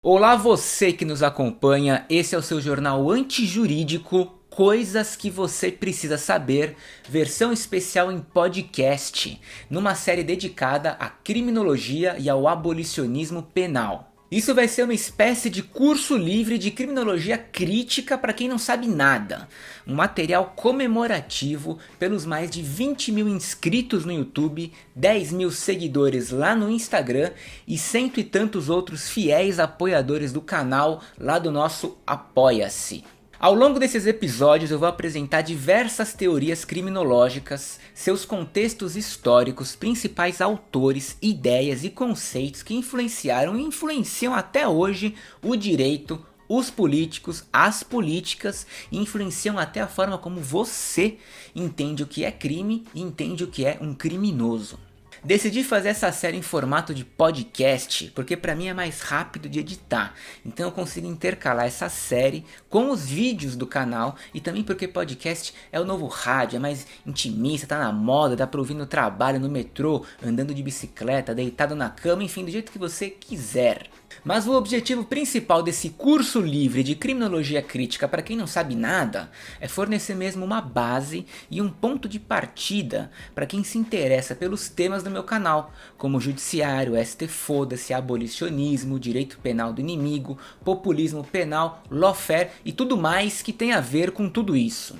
Olá você que nos acompanha, esse é o seu jornal antijurídico, coisas que você precisa saber, versão especial em podcast, numa série dedicada à criminologia e ao abolicionismo penal. Isso vai ser uma espécie de curso livre de criminologia crítica para quem não sabe nada. Um material comemorativo pelos mais de 20 mil inscritos no YouTube, 10 mil seguidores lá no Instagram e cento e tantos outros fiéis apoiadores do canal lá do nosso Apoia-se. Ao longo desses episódios eu vou apresentar diversas teorias criminológicas, seus contextos históricos, principais autores, ideias e conceitos que influenciaram e influenciam até hoje o direito, os políticos, as políticas e influenciam até a forma como você entende o que é crime e entende o que é um criminoso. Decidi fazer essa série em formato de podcast porque para mim é mais rápido de editar, então eu consigo intercalar essa série com os vídeos do canal e também porque podcast é o novo rádio, é mais intimista, tá na moda, dá pra ouvir no trabalho, no metrô, andando de bicicleta, deitado na cama, enfim, do jeito que você quiser. Mas o objetivo principal desse curso livre de criminologia crítica para quem não sabe nada é fornecer mesmo uma base e um ponto de partida para quem se interessa pelos temas do meu canal, como judiciário, ST-Foda-se, abolicionismo, direito penal do inimigo, populismo penal, lawfare e tudo mais que tem a ver com tudo isso.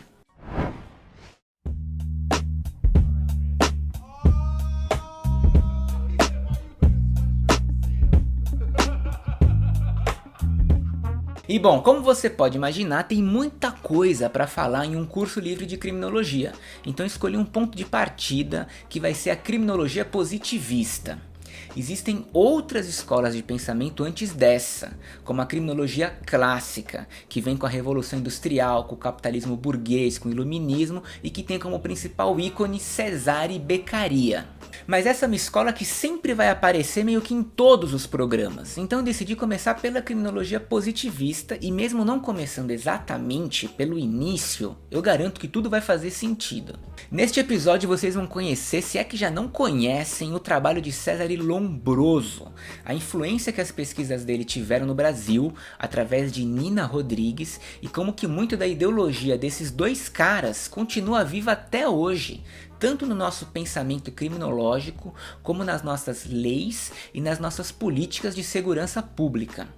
E bom, como você pode imaginar, tem muita coisa para falar em um curso livre de criminologia, então escolhi um ponto de partida que vai ser a criminologia positivista. Existem outras escolas de pensamento antes dessa, como a criminologia clássica, que vem com a Revolução Industrial, com o capitalismo burguês, com o iluminismo e que tem como principal ícone Cesare Beccaria. Mas essa é uma escola que sempre vai aparecer meio que em todos os programas, então eu decidi começar pela criminologia positivista e mesmo não começando exatamente pelo início, eu garanto que tudo vai fazer sentido. Neste episódio vocês vão conhecer, se é que já não conhecem, o trabalho de Cesare Lombroso, a influência que as pesquisas dele tiveram no Brasil através de Nina Rodrigues e como que muito da ideologia desses dois caras continua viva até hoje, tanto no nosso pensamento criminológico, como nas nossas leis e nas nossas políticas de segurança pública.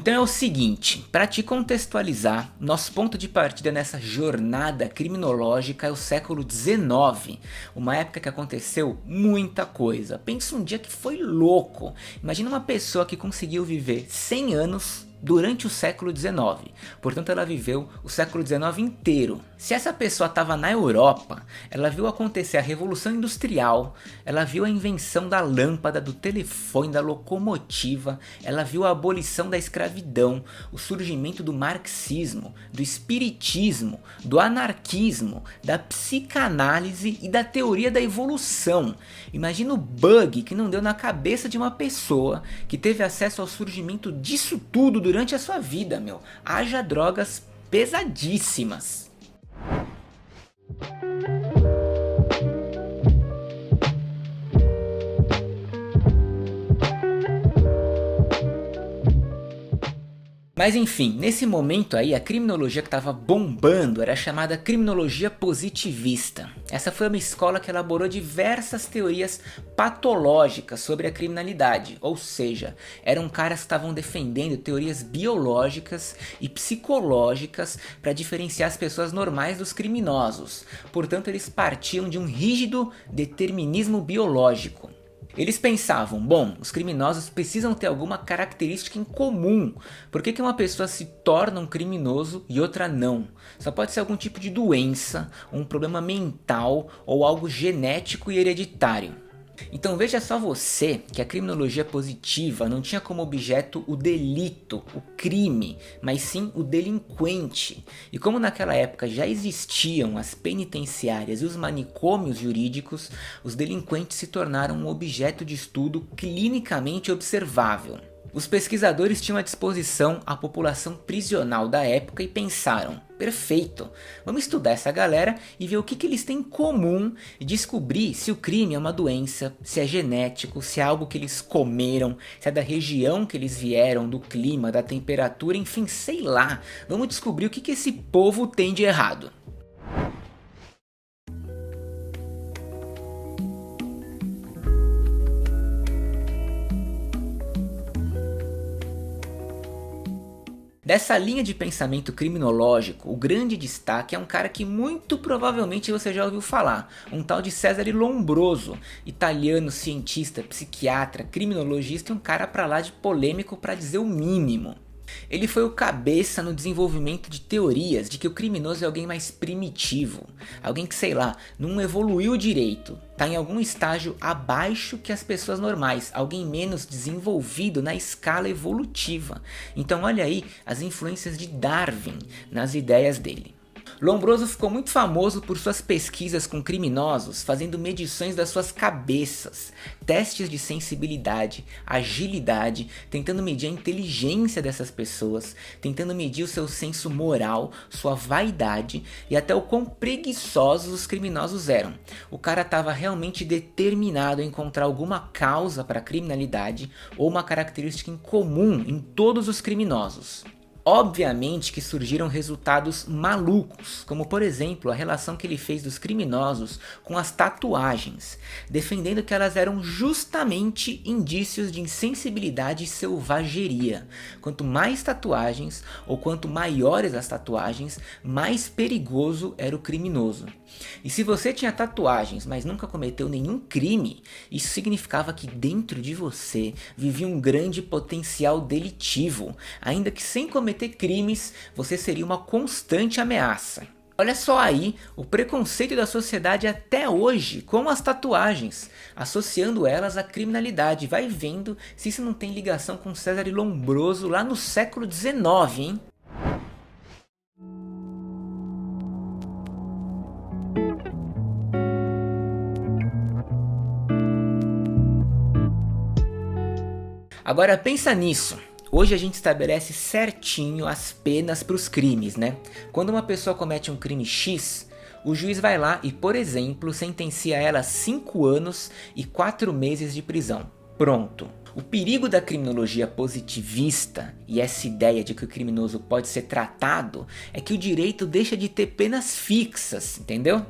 Então é o seguinte, para te contextualizar, nosso ponto de partida nessa jornada criminológica é o século XIX, uma época que aconteceu muita coisa. Pensa um dia que foi louco, imagina uma pessoa que conseguiu viver 100 anos durante o século XIX, portanto ela viveu o século XIX inteiro. Se essa pessoa estava na Europa, ela viu acontecer a Revolução Industrial, ela viu a invenção da lâmpada, do telefone, da locomotiva, ela viu a abolição da escravidão, o surgimento do marxismo, do espiritismo, do anarquismo, da psicanálise e da teoria da evolução. Imagina o bug que não deu na cabeça de uma pessoa que teve acesso ao surgimento disso tudo durante a sua vida, meu. Haja drogas pesadíssimas. Mas enfim, nesse momento aí a criminologia que estava bombando era chamada criminologia positivista. Essa foi uma escola que elaborou diversas teorias patológicas sobre a criminalidade, ou seja, eram caras que estavam defendendo teorias biológicas e psicológicas para diferenciar as pessoas normais dos criminosos. Portanto, eles partiam de um rígido determinismo biológico. Eles pensavam, bom, os criminosos precisam ter alguma característica em comum. Por que uma pessoa se torna um criminoso e outra não? Só pode ser algum tipo de doença, um problema mental ou algo genético e hereditário. Então veja só você que a criminologia positiva não tinha como objeto o delito, o crime, mas sim o delinquente. E como naquela época já existiam as penitenciárias e os manicômios jurídicos, os delinquentes se tornaram um objeto de estudo clinicamente observável. Os pesquisadores tinham à disposição a população prisional da época e pensaram: perfeito, vamos estudar essa galera e ver o que eles têm em comum e descobrir se o crime é uma doença, se é genético, se é algo que eles comeram, se é da região que eles vieram, do clima, da temperatura, enfim, sei lá. Vamos descobrir o que esse povo tem de errado. Dessa linha de pensamento criminológico, o grande destaque é um cara que muito provavelmente você já ouviu falar, um tal de Cesare Lombroso, italiano, cientista, psiquiatra, criminologista e um cara pra lá de polêmico para dizer o mínimo. Ele foi o cabeça no desenvolvimento de teorias de que o criminoso é alguém mais primitivo, alguém que, sei lá, não evoluiu direito, tá em algum estágio abaixo que as pessoas normais, alguém menos desenvolvido na escala evolutiva. Então olha aí as influências de Darwin nas ideias dele. Lombroso ficou muito famoso por suas pesquisas com criminosos, fazendo medições das suas cabeças, testes de sensibilidade, agilidade, tentando medir a inteligência dessas pessoas, tentando medir o seu senso moral, sua vaidade e até o quão preguiçosos os criminosos eram. O cara estava realmente determinado a encontrar alguma causa para a criminalidade ou uma característica em comum em todos os criminosos. Obviamente que surgiram resultados malucos, como por exemplo a relação que ele fez dos criminosos com as tatuagens, defendendo que elas eram justamente indícios de insensibilidade e selvageria. Quanto mais tatuagens ou quanto maiores as tatuagens, mais perigoso era o criminoso. E se você tinha tatuagens, mas nunca cometeu nenhum crime, isso significava que dentro de você vivia um grande potencial delitivo, ainda que sem cometer crimes, você seria uma constante ameaça. Olha só aí o preconceito da sociedade até hoje com as tatuagens, associando elas à criminalidade. Vai vendo se isso não tem ligação com Cesare Lombroso lá no século XIX, hein? Agora pensa nisso. Hoje a gente estabelece certinho as penas para os crimes, né? Quando uma pessoa comete um crime X, o juiz vai lá e, por exemplo, sentencia ela a 5 anos e 4 meses de prisão. Pronto. O perigo da criminologia positivista e essa ideia de que o criminoso pode ser tratado é que o direito deixa de ter penas fixas, entendeu?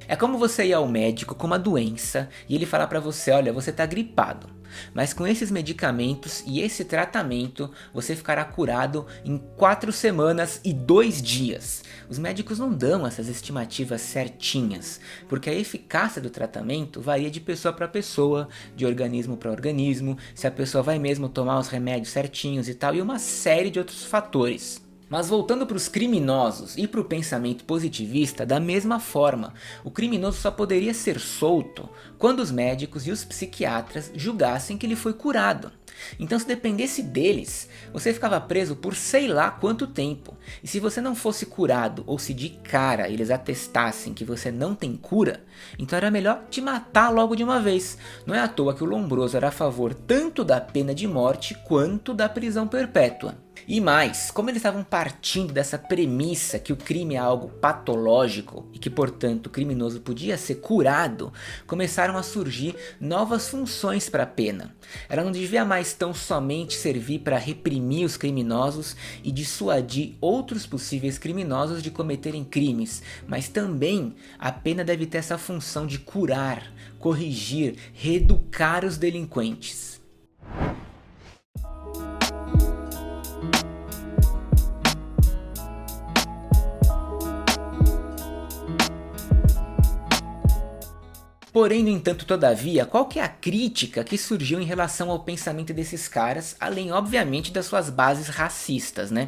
É como você ir ao médico com uma doença e ele falar para você: olha, você tá gripado, mas com esses medicamentos e esse tratamento você ficará curado em 4 semanas e 2 dias. Os médicos não dão essas estimativas certinhas, porque a eficácia do tratamento varia de pessoa para pessoa, de organismo para organismo, se a pessoa vai mesmo tomar os remédios certinhos e tal, e uma série de outros fatores. Mas voltando para os criminosos e para o pensamento positivista, da mesma forma, o criminoso só poderia ser solto quando os médicos e os psiquiatras julgassem que ele foi curado. Então, se dependesse deles, você ficava preso por sei lá quanto tempo. E se você não fosse curado, ou se de cara eles atestassem que você não tem cura, então era melhor te matar logo de uma vez. Não é à toa que o Lombroso era a favor tanto da pena de morte quanto da prisão perpétua. E mais, como eles estavam partindo dessa premissa que o crime é algo patológico e que, portanto, o criminoso podia ser curado, começaram a surgir novas funções para a pena. Ela não devia mais tão somente servir para reprimir os criminosos e dissuadir outros possíveis criminosos de cometerem crimes, mas também a pena deve ter essa função de curar, corrigir, reeducar os delinquentes. Porém, no entanto, todavia, qual que é a crítica que surgiu em relação ao pensamento desses caras, além, obviamente, das suas bases racistas, né?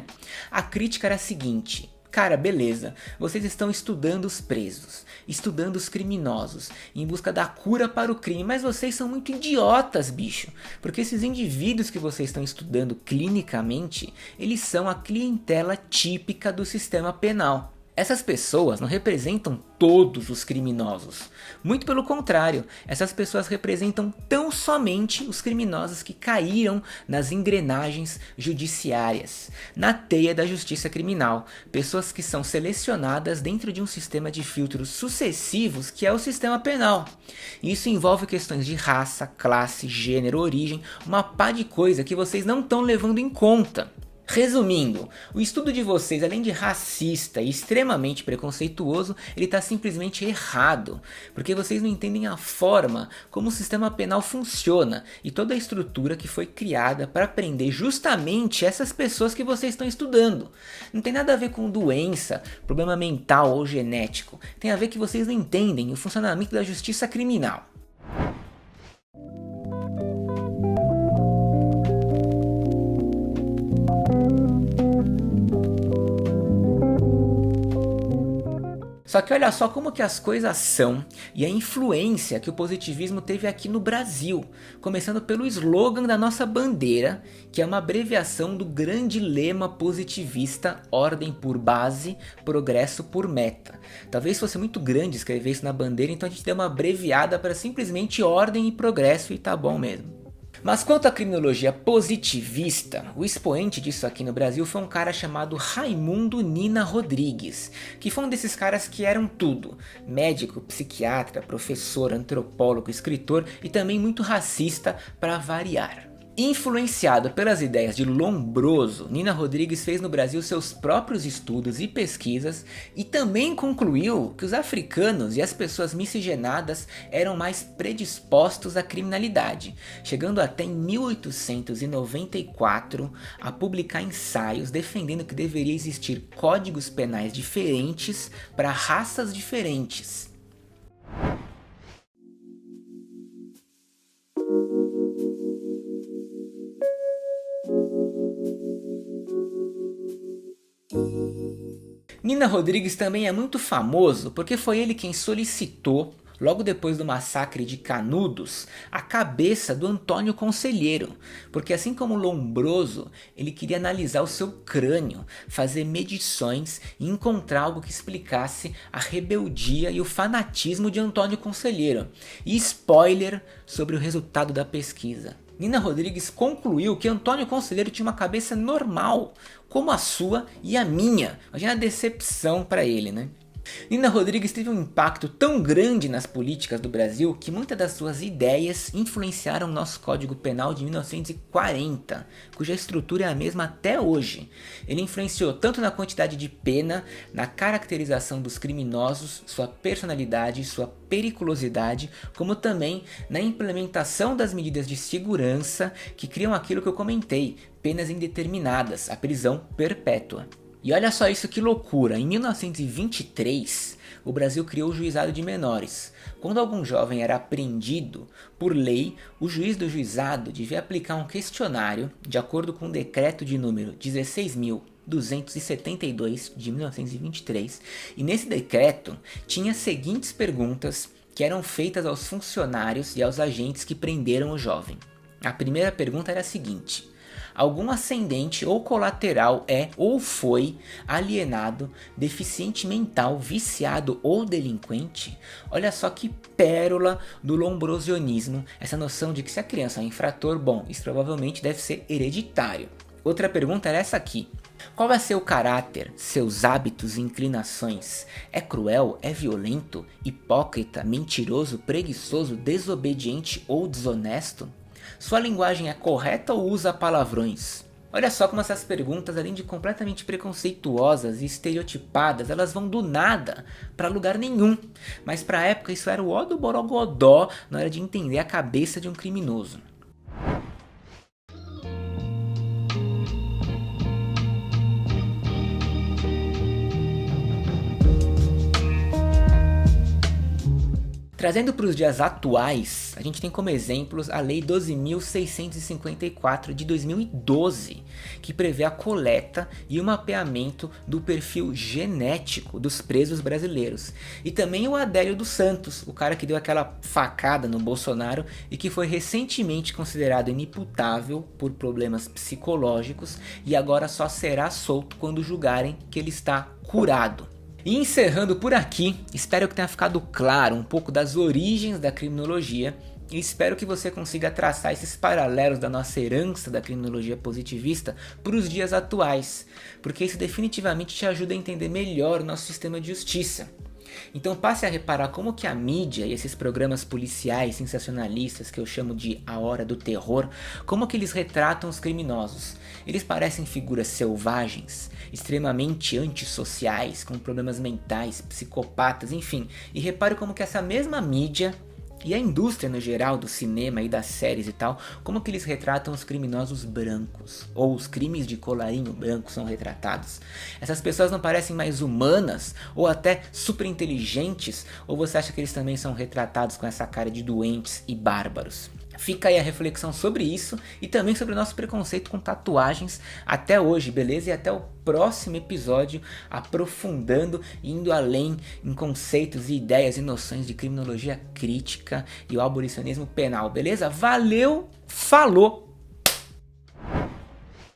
A crítica era a seguinte: cara, beleza, vocês estão estudando os presos, estudando os criminosos, em busca da cura para o crime, mas vocês são muito idiotas, bicho, porque esses indivíduos que vocês estão estudando clinicamente, eles são a clientela típica do sistema penal. Essas pessoas não representam todos os criminosos. Muito pelo contrário, essas pessoas representam tão somente os criminosos que caíram nas engrenagens judiciárias, na teia da justiça criminal. Pessoas que são selecionadas dentro de um sistema de filtros sucessivos que é o sistema penal. Isso envolve questões de raça, classe, gênero, origem, uma pá de coisa que vocês não estão levando em conta. Resumindo, o estudo de vocês, além de racista e extremamente preconceituoso, ele está simplesmente errado, porque vocês não entendem a forma como o sistema penal funciona e toda a estrutura que foi criada para prender justamente essas pessoas que vocês estão estudando. Não tem nada a ver com doença, problema mental ou genético, tem a ver que vocês não entendem o funcionamento da justiça criminal. Só que olha só como que as coisas são e a influência que o positivismo teve aqui no Brasil, começando pelo slogan da nossa bandeira, que é uma abreviação do grande lema positivista: ordem por base, progresso por meta. Talvez fosse muito grande escrever isso na bandeira, então a gente deu uma abreviada para simplesmente ordem e progresso e tá bom mesmo. Mas quanto à criminologia positivista, o expoente disso aqui no Brasil foi um cara chamado Raimundo Nina Rodrigues, que foi um desses caras que eram tudo: médico, psiquiatra, professor, antropólogo, escritor e também muito racista para variar. Influenciado pelas ideias de Lombroso, Nina Rodrigues fez no Brasil seus próprios estudos e pesquisas e também concluiu que os africanos e as pessoas miscigenadas eram mais predispostos à criminalidade, chegando até em 1894 a publicar ensaios defendendo que deveria existir códigos penais diferentes para raças diferentes. Nina Rodrigues também é muito famoso porque foi ele quem solicitou, logo depois do massacre de Canudos, a cabeça do Antônio Conselheiro, porque assim como Lombroso, ele queria analisar o seu crânio, fazer medições e encontrar algo que explicasse a rebeldia e o fanatismo de Antônio Conselheiro. E spoiler sobre o resultado da pesquisa: Nina Rodrigues concluiu que Antônio Conselheiro tinha uma cabeça normal, como a sua e a minha. Imagina a decepção para ele, né? Nina Rodrigues teve um impacto tão grande nas políticas do Brasil que muitas das suas ideias influenciaram o nosso Código Penal de 1940, cuja estrutura é a mesma até hoje. Ele influenciou tanto na quantidade de pena, na caracterização dos criminosos, sua personalidade, sua periculosidade, como também na implementação das medidas de segurança que criam aquilo que eu comentei: penas indeterminadas, a prisão perpétua. E olha só isso, que loucura, em 1923 o Brasil criou o juizado de menores. Quando algum jovem era apreendido, por lei, o juiz do juizado devia aplicar um questionário de acordo com o decreto de número 16.272 de 1923, e nesse decreto tinha as seguintes perguntas que eram feitas aos funcionários e aos agentes que prenderam o jovem. A primeira pergunta era a seguinte: algum ascendente ou colateral é ou foi alienado, deficiente mental, viciado ou delinquente? Olha só que pérola do lombrosianismo, essa noção de que se a criança é um infrator, bom, isso provavelmente deve ser hereditário. Outra pergunta era essa aqui: qual é seu caráter, seus hábitos e inclinações? É cruel, é violento, hipócrita, mentiroso, preguiçoso, desobediente ou desonesto? Sua linguagem é correta ou usa palavrões? Olha só como essas perguntas, além de completamente preconceituosas e estereotipadas, elas vão do nada para lugar nenhum. Mas para a época isso era o ó do borogodó na hora de entender a cabeça de um criminoso. Trazendo para os dias atuais, a gente tem como exemplos a Lei 12.654 de 2012, que prevê a coleta e o mapeamento do perfil genético dos presos brasileiros. E também o Adélio dos Santos, o cara que deu aquela facada no Bolsonaro e que foi recentemente considerado inimputável por problemas psicológicos e agora só será solto quando julgarem que ele está curado. E encerrando por aqui, espero que tenha ficado claro um pouco das origens da criminologia e espero que você consiga traçar esses paralelos da nossa herança da criminologia positivista para os dias atuais, porque isso definitivamente te ajuda a entender melhor o nosso sistema de justiça. Então passe a reparar como que a mídia e esses programas policiais sensacionalistas que eu chamo de A Hora do Terror, como que eles retratam os criminosos. Eles parecem figuras selvagens, extremamente antissociais, com problemas mentais, psicopatas, enfim. E repare como que essa mesma mídia e a indústria no geral do cinema e das séries e tal, como que eles retratam os criminosos brancos, ou os crimes de colarinho branco são retratados. Essas pessoas não parecem mais humanas, ou até super inteligentes, ou você acha que eles também são retratados com essa cara de doentes e bárbaros? Fica aí a reflexão sobre isso e também sobre o nosso preconceito com tatuagens até hoje, beleza? E até o próximo episódio, aprofundando e indo além em conceitos e ideias e noções de criminologia crítica e o abolicionismo penal, beleza? Valeu, falou!